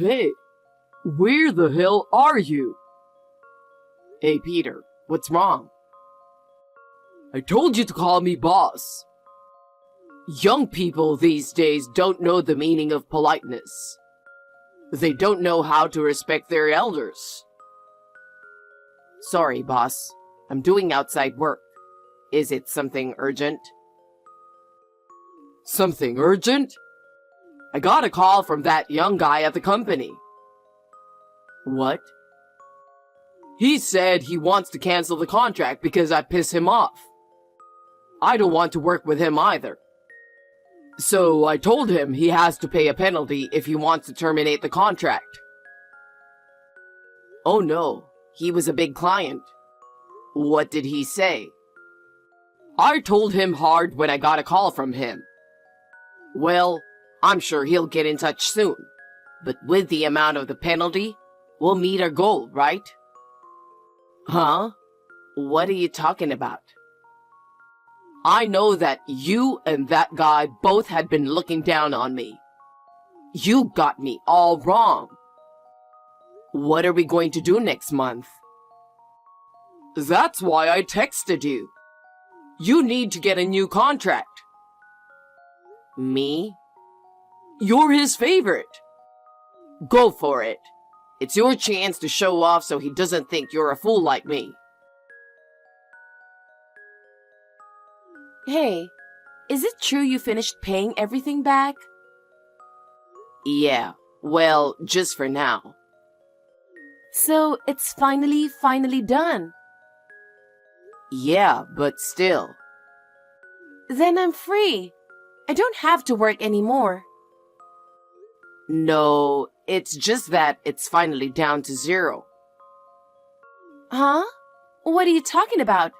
Hey, where the hell are you? Hey, Peter, what's wrong? I told you to call me boss. Young people these days don't know the meaning of politeness. They don't know how to respect their elders. Sorry, boss. I'm doing outside work. Is it something urgent? Something urgent? I got a call from that young guy at the company. What? He said he wants to cancel the contract because I piss him off. I don't want to work with him either. So I told him he has to pay a penalty if he wants to terminate the contract. Oh no, he was a big client. What did he say? I told him hard when I got a call from him. Well, I'm sure he'll get in touch soon. But with the amount of the penalty, we'll meet our goal, right? Huh? What are you talking about? I know that you and that guy both had been looking down on me. You got me all wrong. What are we going to do next month? That's why I texted you. You need to get a new contract. Me? You're his favorite. Go for it. It's your chance to show off so he doesn't think you're a fool like me. Hey, is it true you finished paying everything back? Yeah, well, just for now. So it's finally done. Yeah, but still. Then I'm free. I don't have to work anymore. No, it's just that it's finally down to zero. Huh? What are you talking about?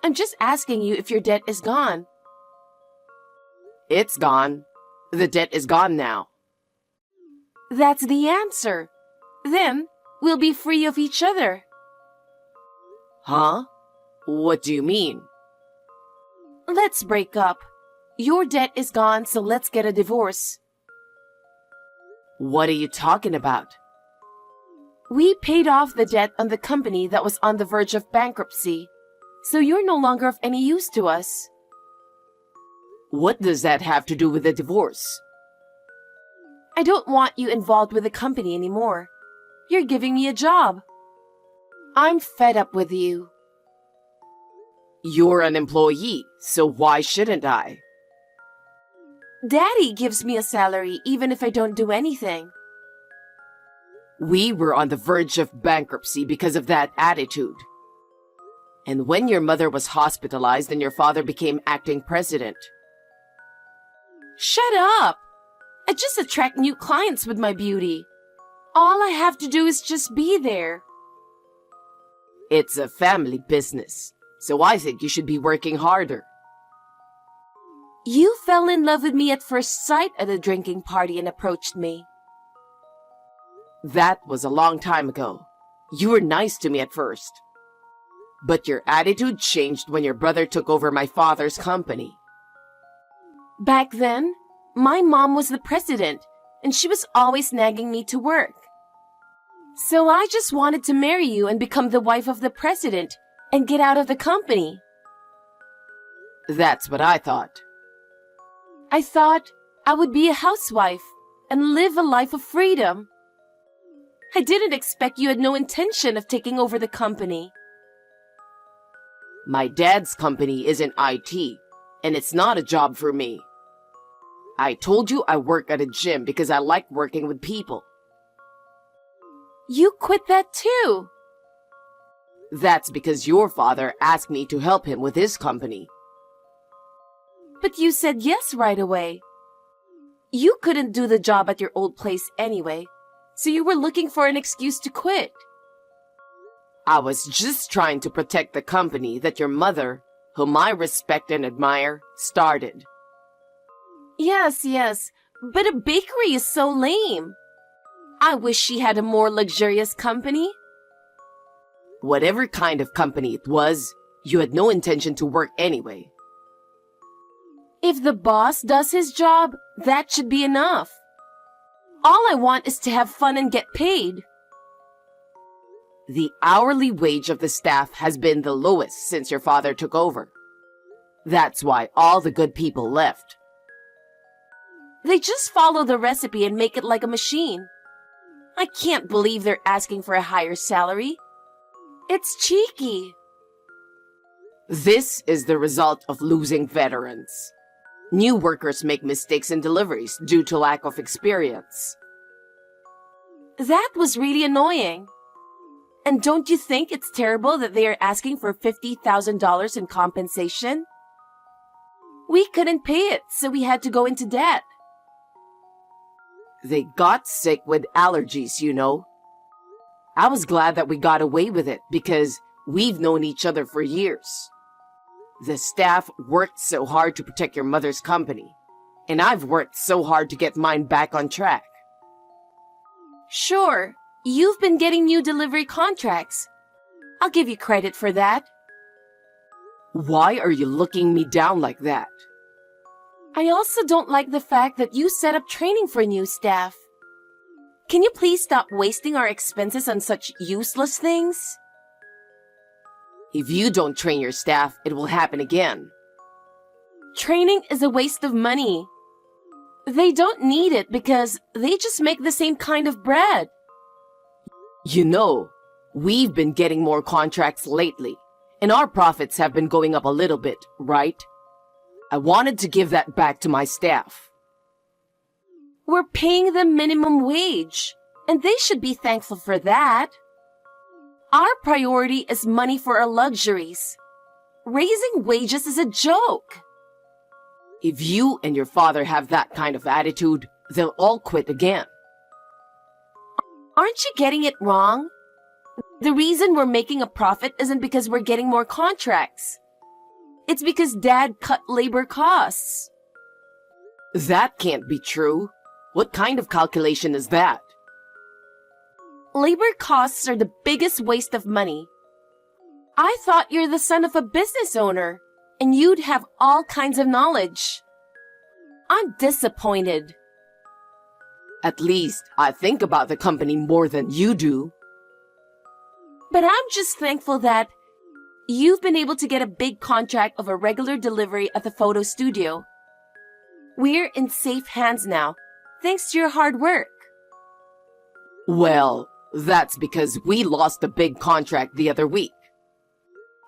I'm just asking you if your debt is gone. It's gone. The debt is gone now. That's the answer. Then we'll be free of each other. Huh? What do you mean? Let's break up. Your debt is gone, so let's get a divorce. What are you talking about? We paid off the debt on the company that was on the verge of bankruptcy, so you're no longer of any use to us. What does that have to do with the divorce? I don't want you involved with the company anymore. You're giving me a job. I'm fed up with you. You're an employee, so why shouldn't I? Daddy gives me a salary even if I don't do anything. We were on the verge of bankruptcy because of that attitude. And when your mother was hospitalized and your father became acting president. Shut up! I just attract new clients with my beauty. All I have to do is just be there. It's a family business, so I think you should be working harder. You fell in love with me at first sight at a drinking party and approached me. That was a long time ago. You were nice to me at first. But your attitude changed when your brother took over my father's company. Back then, my mom was the president, and she was always nagging me to work. So I just wanted to marry you and become the wife of the president and get out of the company. That's what I thought. I thought I would be a housewife and live a life of freedom. I didn't expect you had no intention of taking over the company. My dad's company is in IT, and it's not a job for me. I told you I work at a gym because I like working with people. You quit that too. That's because your father asked me to help him with his company. But you said yes right away. You couldn't do the job at your old place anyway, so you were looking for an excuse to quit. I was just trying to protect the company that your mother, whom I respect and admire, started. Yes, but a bakery is so lame. I wish she had a more luxurious company. Whatever kind of company it was, you had no intention to work anyway. If the boss does his job, that should be enough. All I want is to have fun and get paid. The hourly wage of the staff has been the lowest since your father took over. That's why all the good people left. They just follow the recipe and make it like a machine. I can't believe they're asking for a higher salary. It's cheeky. This is the result of losing veterans. New workers make mistakes in deliveries due to lack of experience. That was really annoying. And don't you think it's terrible that they are asking for $50,000 in compensation? We couldn't pay it, so we had to go into debt. They got sick with allergies, you know. I was glad that we got away with it because we've known each other for years. The staff worked so hard to protect your mother's company, and I've worked so hard to get mine back on track. Sure, you've been getting new delivery contracts. I'll give you credit for that. Why are you looking me down like that? I also don't like the fact that you set up training for new staff. Can you please stop wasting our expenses on such useless things? If you don't train your staff, it will happen again. Training is a waste of money. They don't need it because they just make the same kind of bread. You know, we've been getting more contracts lately, and our profits have been going up a little bit, right? I wanted to give that back to my staff. We're paying them minimum wage, and they should be thankful for that. Our priority is money for our luxuries. Raising wages is a joke. If you and your father have that kind of attitude, they'll all quit again. Aren't you getting it wrong? The reason we're making a profit isn't because we're getting more contracts. It's because Dad cut labor costs. That can't be true. What kind of calculation is that? Labor costs are the biggest waste of money. I thought you're the son of a business owner, and you'd have all kinds of knowledge. I'm disappointed. At least I think about the company more than you do. But I'm just thankful that you've been able to get a big contract of a regular delivery at the photo studio. We're in safe hands now, thanks to your hard work. Well, that's because we lost a big contract the other week.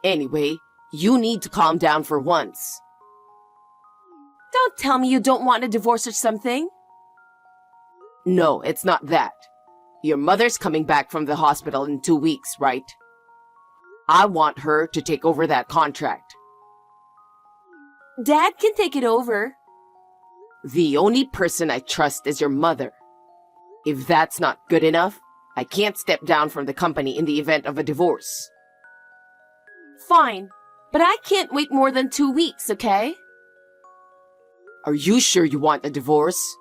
Anyway, you need to calm down for once. Don't tell me you don't want a divorce or something. No, it's not that. Your mother's coming back from the hospital in 2 weeks, right? I want her to take over that contract. Dad can take it over. The only person I trust is your mother. If that's not good enough, I can't step down from the company in the event of a divorce. Fine, but I can't wait more than 2 weeks, okay? Are you sure you want a divorce?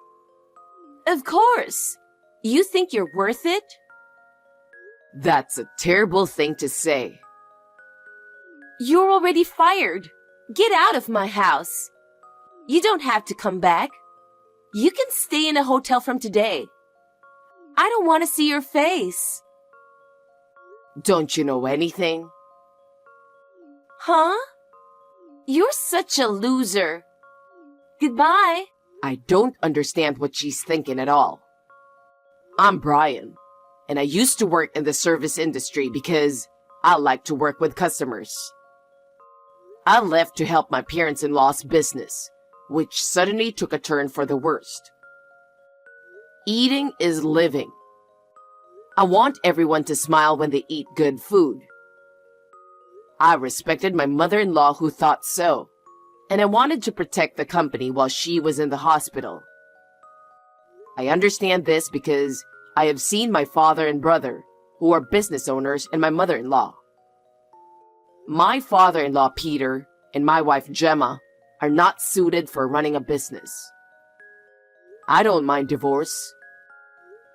Of course. You think you're worth it? That's a terrible thing to say. You're already fired. Get out of my house. You don't have to come back. You can stay in a hotel from today. I don't want to see your face. Don't you know anything? Huh? You're such a loser. Goodbye. I don't understand what she's thinking at all. I'm Brian, and I used to work in the service industry because I like to work with customers. I left to help my parents-in-law's business, which suddenly took a turn for the worst. Eating is living. I want everyone to smile when they eat good food. I respected my mother-in-law who thought so, and I wanted to protect the company while she was in the hospital. I understand this because I have seen my father and brother, who are business owners, and my mother-in-law. My father-in-law, Peter, and my wife, Gemma, are not suited for running a business. I don't mind divorce.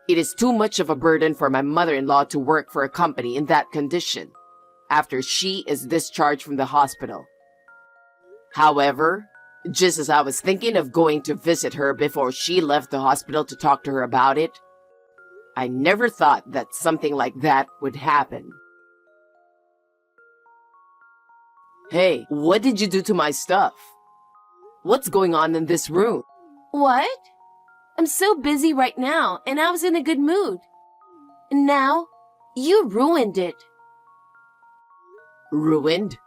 It is too much of a burden for my mother-in-law to work for a company in that condition after she is discharged from the hospital. However, Just as I was thinking of going to visit her before she left the hospital to talk to her about it, I never thought that something like that would happen. Hey, what did you do to my stuff? What's going on in this room? What? I'm so busy right now, and I was in a good mood. And now, you ruined it. Ruined?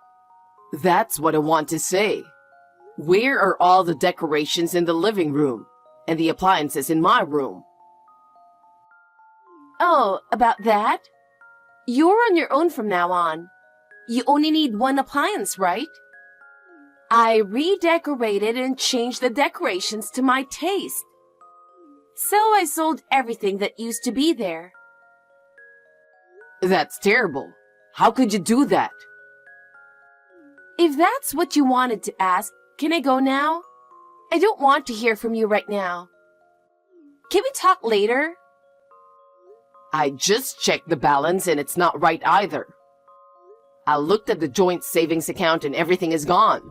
That's what I want to say. Where are all the decorations in the living room and the appliances in my room? Oh, about that? You're on your own from now on. You only need one appliance, right? I redecorated and changed the decorations to my taste. So I sold everything that used to be there. That's terrible. How could you do that? If that's what you wanted to ask, can I go now? I don't want to hear from you right now. Can we talk later? I just checked the balance and it's not right either. I looked at the joint savings account and everything is gone.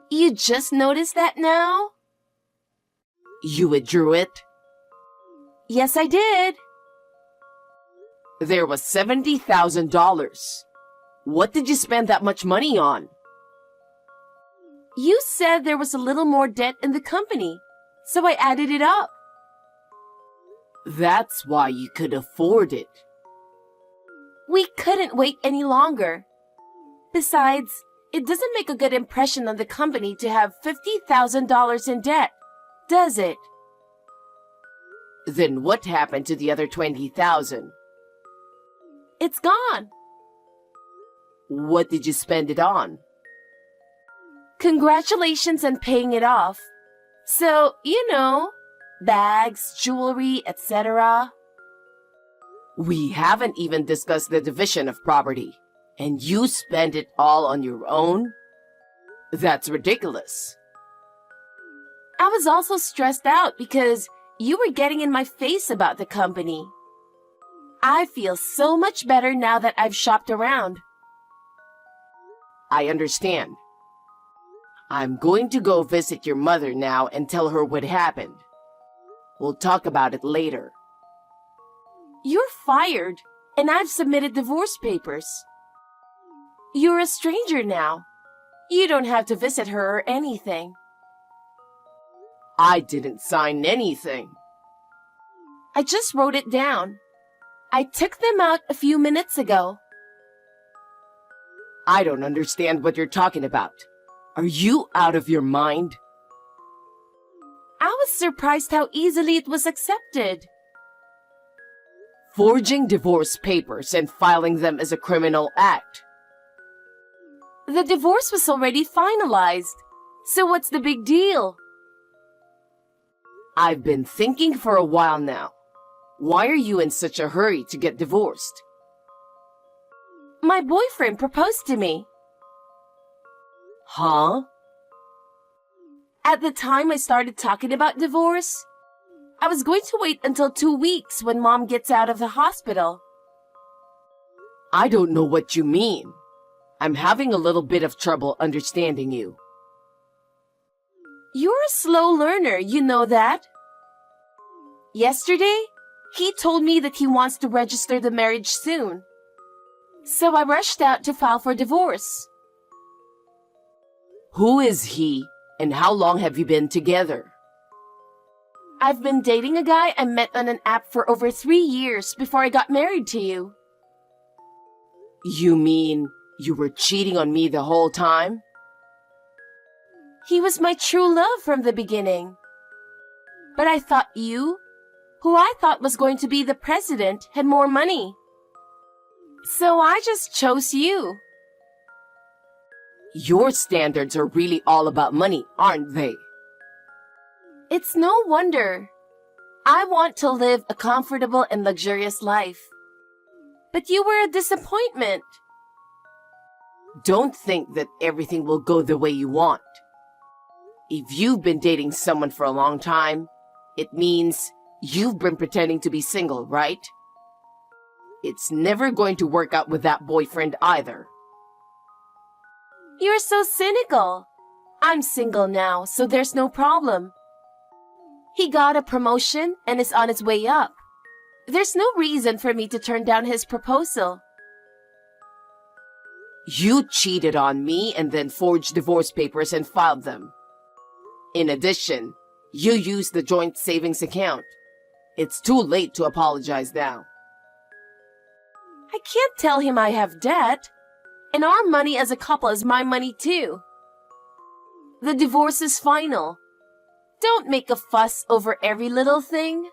You just noticed that now? You withdrew it? Yes, I did. There was $70,000. What did you spend that much money on? You said there was a little more debt in the company, so I added it up. That's why you could afford it. We couldn't wait any longer. Besides, it doesn't make a good impression on the company to have $50,000 in debt, does it? Then what happened to the other $20,000? It's gone. What did you spend it on? Congratulations on paying it off. So, bags, jewelry, etc. We haven't even discussed the division of property, and you spend it all on your own? That's ridiculous. I was also stressed out because you were getting in my face about the company. I feel so much better now that I've shopped around. I understand. I'm going to go visit your mother now and tell her what happened. We'll talk about it later. You're fired, and I've submitted divorce papers. You're a stranger now. You don't have to visit her or anything. I didn't sign anything. I just wrote it down. I took them out a few minutes ago. I don't understand what you're talking about. Are you out of your mind? I was surprised how easily it was accepted. Forging divorce papers and filing them is a criminal act. The divorce was already finalized. So what's the big deal? I've been thinking for a while now. Why are you in such a hurry to get divorced? My boyfriend proposed to me. Huh? At the time I started talking about divorce, I was going to wait until 2 weeks when Mom gets out of the hospital. I don't know what you mean. I'm having a little bit of trouble understanding you. You're a slow learner, you know that. Yesterday, he told me that he wants to register the marriage soon. So I rushed out to file for divorce. Who is he, and how long have you been together? I've been dating a guy I met on an app for over 3 years before I got married to you. You mean you were cheating on me the whole time? He was my true love from the beginning. But I thought you, who I thought was going to be the president, had more money. So I just chose you. Your standards are really all about money, aren't they? It's no wonder. I want to live a comfortable and luxurious life. But you were a disappointment. Don't think that everything will go the way you want. If you've been dating someone for a long time, it means you've been pretending to be single, right? It's never going to work out with that boyfriend either. You're so cynical. I'm single now, so there's no problem. He got a promotion and is on his way up. There's no reason for me to turn down his proposal. You cheated on me and then forged divorce papers and filed them. In addition, you used the joint savings account. It's too late to apologize now. I can't tell him I have debt. And our money as a couple is my money too. The divorce is final. Don't make a fuss over every little thing.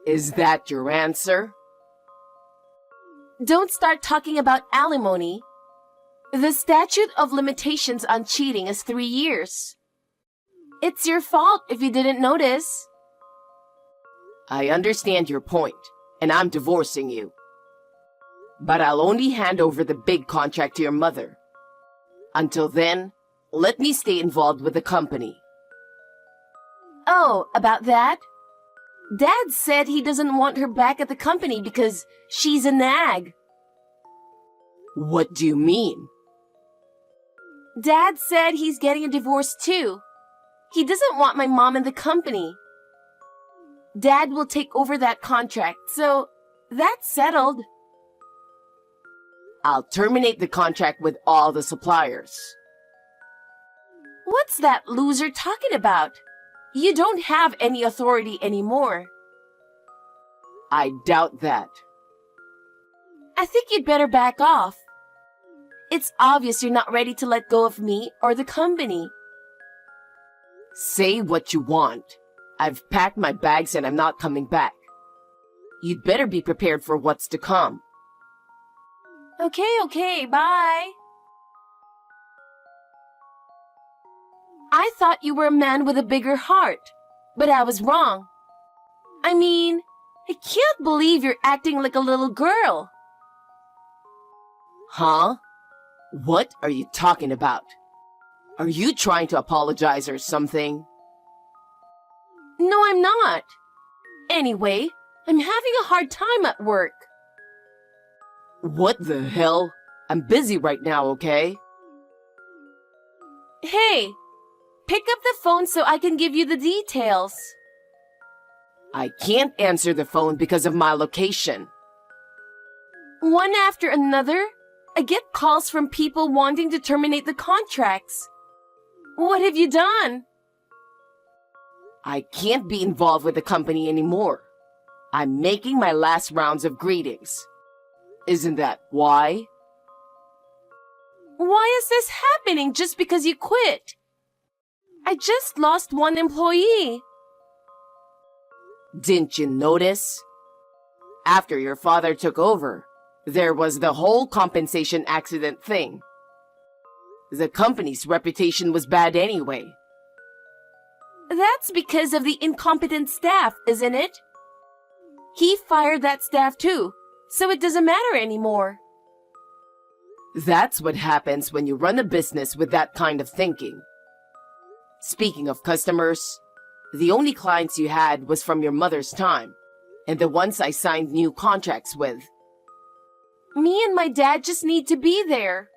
Is that your answer? Don't start talking about alimony. The statute of limitations on cheating is 3 years. It's your fault if you didn't notice. I understand your point, and I'm divorcing you. But I'll only hand over the big contract to your mother. Until then, let me stay involved with the company. Oh, about that? Dad said he doesn't want her back at the company because she's a nag. What do you mean? Dad said he's getting a divorce too. He doesn't want my mom in the company. Dad will take over that contract, so that's settled. I'll terminate the contract with all the suppliers. What's that loser talking about? You don't have any authority anymore. I doubt that. I think you'd better back off. It's obvious you're not ready to let go of me or the company. Say what you want. I've packed my bags and I'm not coming back. You'd better be prepared for what's to come. Okay, bye. I thought you were a man with a bigger heart, but I was wrong. I mean, I can't believe you're acting like a little girl. Huh? What are you talking about? Are you trying to apologize or something? No, I'm not. Anyway, I'm having a hard time at work. What the hell? I'm busy right now, okay? Hey, pick up the phone so I can give you the details. I can't answer the phone because of my location. One after another, I get calls from people wanting to terminate the contracts. What have you done? I can't be involved with the company anymore. I'm making my last rounds of greetings. Isn't that why? Why is this happening just because you quit? I just lost one employee. Didn't you notice? After your father took over, there was the whole compensation accident thing. The company's reputation was bad anyway. That's because of the incompetent staff, isn't it? He fired that staff too, so it doesn't matter anymore. That's what happens when you run a business with that kind of thinking. Speaking of customers, the only clients you had was from your mother's time, and the ones I signed new contracts with. Me and my dad just need to be there.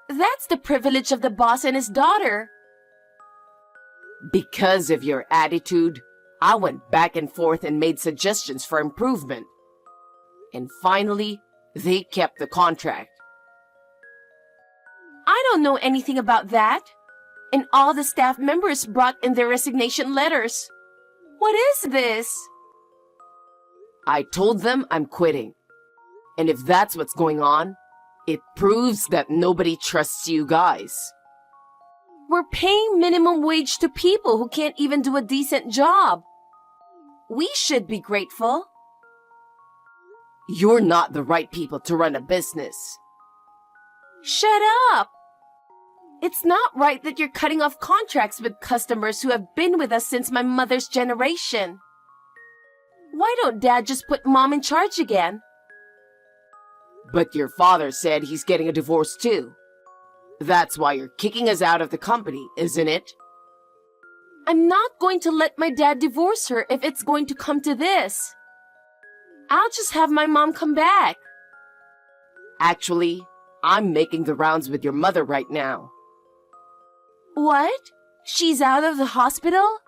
That's the privilege of the boss and his daughter. Because of your attitude, I went back and forth and made suggestions for improvement. And finally, they kept the contract. I don't know anything about that. And all the staff members brought in their resignation letters. What is this? I told them I'm quitting. And if that's what's going on, it proves that nobody trusts you guys. We're paying minimum wage to people who can't even do a decent job. We should be grateful. You're not the right people to run a business. Shut up! It's not right that you're cutting off contracts with customers who have been with us since my mother's generation. Why don't Dad just put Mom in charge again? But your father said he's getting a divorce too. That's why you're kicking us out of the company, isn't it? I'm not going to let my dad divorce her if it's going to come to this. I'll just have my mom come back. Actually, I'm making the rounds with your mother right now. What? She's out of the hospital?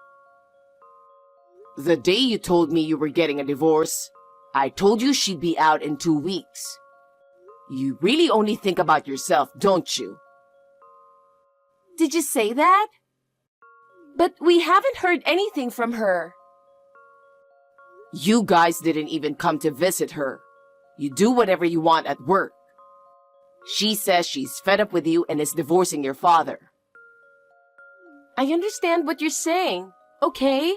The day you told me you were getting a divorce, I told you she'd be out in 2 weeks. You really only think about yourself, don't you? Did you say that? But we haven't heard anything from her. You guys didn't even come to visit her. You do whatever you want at work. She says she's fed up with you and is divorcing your father. I understand what you're saying, okay?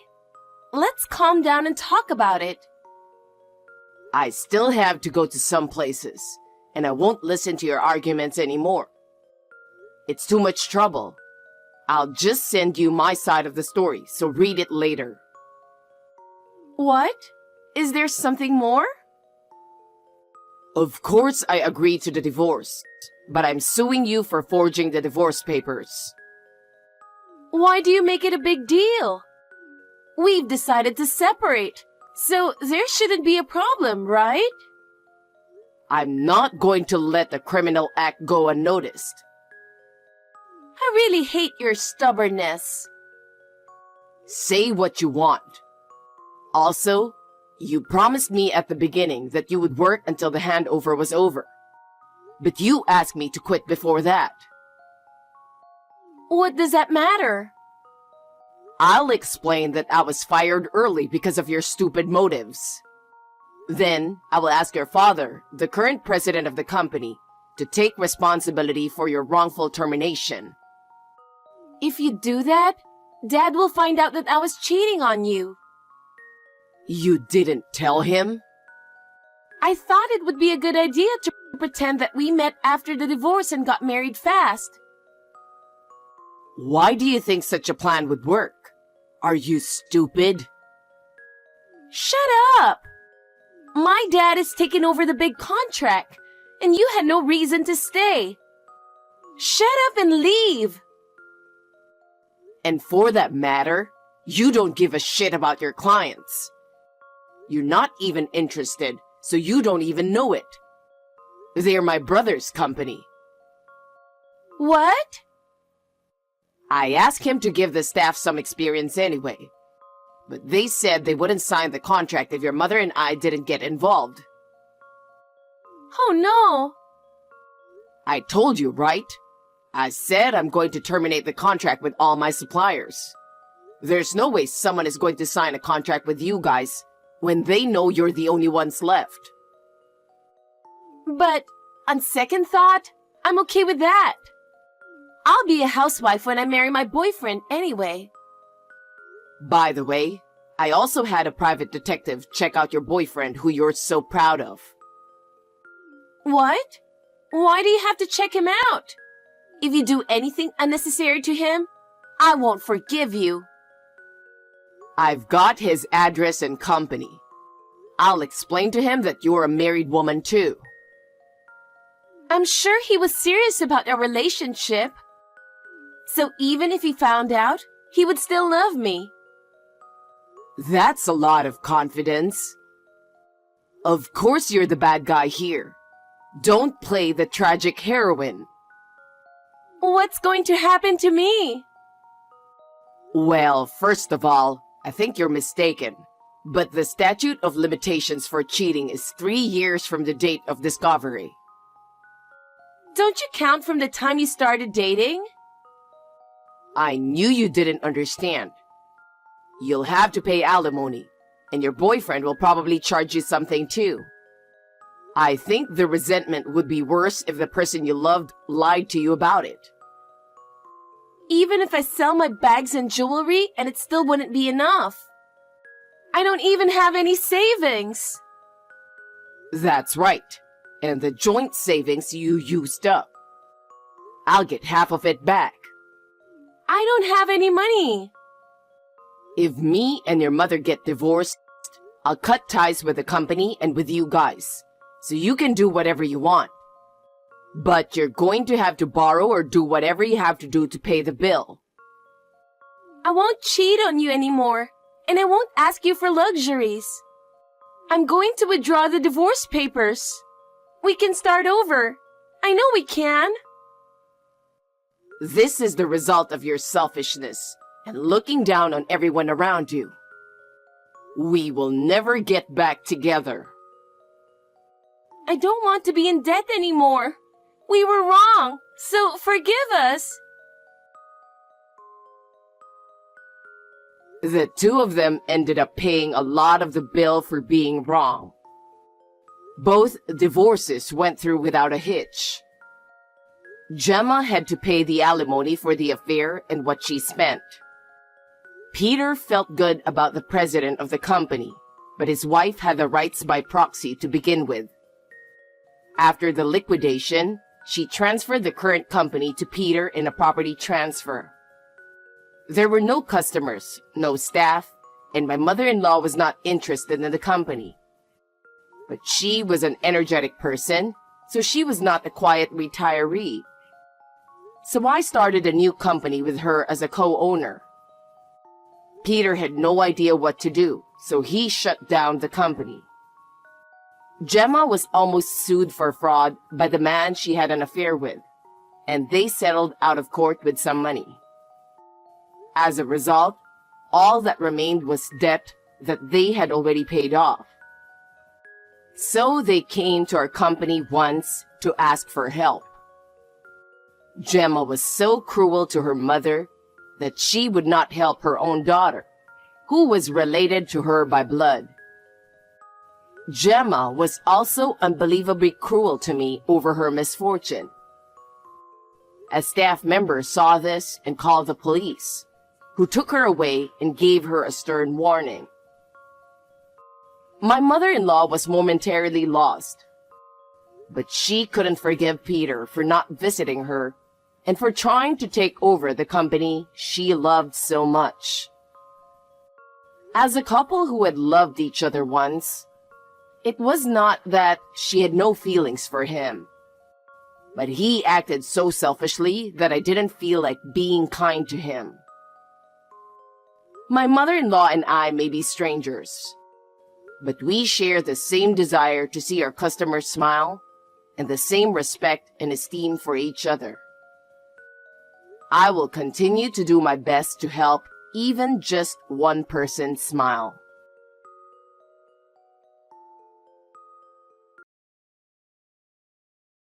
Let's calm down and talk about it. I still have to go to some places, and I won't listen to your arguments anymore. It's too much trouble. I'll just send you my side of the story, so read it later. What? Is there something more? Of course I agree to the divorce, but I'm suing you for forging the divorce papers. Why do you make it a big deal? We've decided to separate, so there shouldn't be a problem, right? I'm not going to let the criminal act go unnoticed. I really hate your stubbornness. Say what you want. Also, you promised me at the beginning that you would work until the handover was over. But you asked me to quit before that. What does that matter? I'll explain that I was fired early because of your stupid motives. Then, I will ask your father, the current president of the company, to take responsibility for your wrongful termination. If you do that, Dad will find out that I was cheating on you. You didn't tell him? I thought it would be a good idea to pretend that we met after the divorce and got married fast. Why do you think such a plan would work? Are you stupid? Shut up! My dad is taking over the big contract, and you had no reason to stay. Shut up and leave! And for that matter, you don't give a shit about your clients. You're not even interested, so you don't even know it. They're my brother's company. What? I asked him to give the staff some experience anyway. But they said they wouldn't sign the contract if your mother and I didn't get involved. Oh no! I told you, right? I said I'm going to terminate the contract with all my suppliers. There's no way someone is going to sign a contract with you guys when they know you're the only ones left. But, on second thought, I'm okay with that. I'll be a housewife when I marry my boyfriend anyway. By the way, I also had a private detective check out your boyfriend who you're so proud of. What? Why do you have to check him out? If you do anything unnecessary to him, I won't forgive you. I've got his address and company. I'll explain to him that you're a married woman too. I'm sure he was serious about our relationship. So even if he found out, he would still love me. That's a lot of confidence. Of course you're the bad guy here. Don't play the tragic heroine. What's going to happen to me? Well, first of all, I think you're mistaken. But the statute of limitations for cheating is 3 years from the date of discovery. Don't you count from the time you started dating? I knew you didn't understand. You'll have to pay alimony, and your boyfriend will probably charge you something too. I think the resentment would be worse if the person you loved lied to you about it. Even if I sell my bags and jewelry, and it still wouldn't be enough. I don't even have any savings. That's right. And the joint savings you used up. I'll get half of it back. I don't have any money. If me and your mother get divorced, I'll cut ties with the company and with you guys, so you can do whatever you want. But you're going to have to borrow or do whatever you have to do to pay the bill. I won't cheat on you anymore, and I won't ask you for luxuries. I'm going to withdraw the divorce papers. We can start over. I know we can. This is the result of your selfishness and looking down on everyone around you. We will never get back together. I don't want to be in debt anymore. We were wrong, so forgive us. The two of them ended up paying a lot of the bill for being wrong. Both divorces went through without a hitch. Gemma had to pay the alimony for the affair and what she spent. Peter felt good about the president of the company, but his wife had the rights by proxy to begin with. After the liquidation, she transferred the current company to Peter in a property transfer. There were no customers, no staff, and my mother-in-law was not interested in the company. But she was an energetic person, so she was not a quiet retiree. So I started a new company with her as a co-owner. Peter had no idea what to do, so he shut down the company. Gemma was almost sued for fraud by the man she had an affair with, and they settled out of court with some money. As a result, all that remained was debt that they had already paid off. So they came to our company once to ask for help. Gemma was so cruel to her mother that she would not help her own daughter, who was related to her by blood. Gemma was also unbelievably cruel to me over her misfortune. A staff member saw this and called the police, who took her away and gave her a stern warning. My mother-in-law was momentarily lost, but she couldn't forgive Peter for not visiting her and for trying to take over the company she loved so much. As a couple who had loved each other once, it was not that she had no feelings for him, but he acted so selfishly that I didn't feel like being kind to him. My mother-in-law and I may be strangers, but we share the same desire to see our customers smile and the same respect and esteem for each other. I will continue to do my best to help even just one person smile.